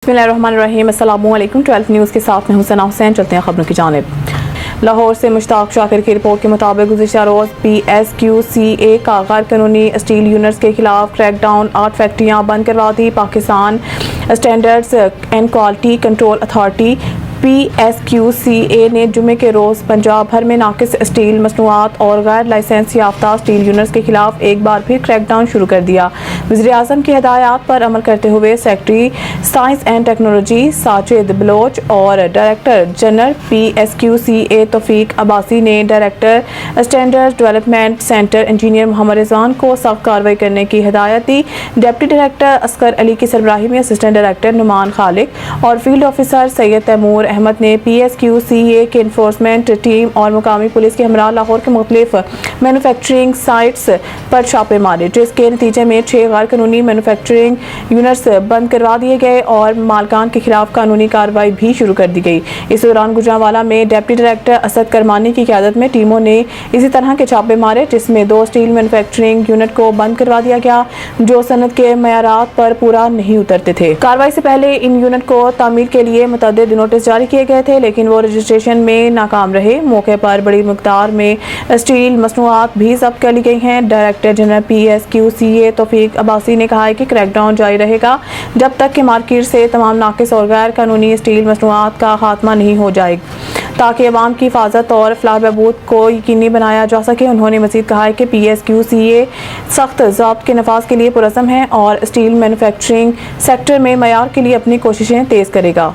बिस्मिल्लाहिर्रहमानिर्रहीम। अस्सलामुअलैकुम। 12 न्यूज़ के साथ मैं हूं सना हुसैन। चलते हैं खबरों की जानिब। लाहौर से मुश्ताक शाकिर की रिपोर्ट के मुताबिक गुज़िश्ता रोज़ PSQCA का गैर कानूनी स्टील यूनिट्स के खिलाफ क्रैकडाउन, 8 फैक्ट्रियाँ बंद करवा दी। Pakistan standards and quality control authority PSQCA ने जुमे के रोज़ पंजाब भर में नाकिस स्टील मसनूआत और गैर लाइसेंस याफ्ता स्टील यूनिट्स के खिलाफ एक बार फिर क्रैकडाउन शुरू कर दिया। वज़ीर आज़म की हिदायत पर अमल करते हुए secretary science and technology Sajid Baloch और director general PSQCA Taufiq Abbasi ने director standard development centre engineer Mohammad Rizwan को सख्त कार्रवाई करने की हिदायत दी। डिप्टी डायरेक्टर असगर अली की सरबराही में असिस्टेंट डायरेक्टर नुमान खालिक और फील्ड ऑफिसर सैयद तैमूर अहमद ने PSQCA के इन्फोर्समेंट टीम और मुकामी पुलिस के हमरा लाहौर के मुख्तलिफ मैन्युफैक्चरिंग साइट्स पर छापे मारे, जिसके नतीजे में 6 गैर कानूनी मैन्युफैक्चरिंग यूनिट्स बंद करवा दिए गए और मालकान के खिलाफ कानूनी कार्रवाई भी शुरू कर दी गई। इस दौरान गुजरांवाला में डिप्टी डायरेक्टर असद करमानी की क़यादत में टीमों ने इसी तरह के छापे मारे, जिसमें 2 स्टील मैन्युफैक्चरिंग यूनिट को बंद करवा दिया गया जो सनत के मयारात पर पूरा नहीं उतरते थे। कार्रवाई से पहले इन यूनिट को तामीर के लिए मुतअद्दिद नोटिस जारी किए गए थे, लेकिन वो रजिस्ट्रेशन में नाकाम रहे। मौके पर बड़ी मिकदार में स्टील मसनूआत भी जब्त कर ली गई हैं। Director general PSQCA Taufiq Abbasi ने कहा है कि क्रैकडाउन जारी रहेगा जब तक कि मार्केट से तमाम नाकिस और गैर कानूनी स्टील मसनूआत का खात्मा नहीं हो जाए, ताकि अवाम की हिफाजत और फलाह बहबूद को यकीनी बनाया जा सके। उन्होंने मज़ीद कहा है कि PSQCA सख्त ज़ाब्त के नफाज के लिए पुरज़म है और स्टील मैन्युफैक्चरिंग सेक्टर में मयार के लिए अपनी कोशिशें तेज़ करेगा।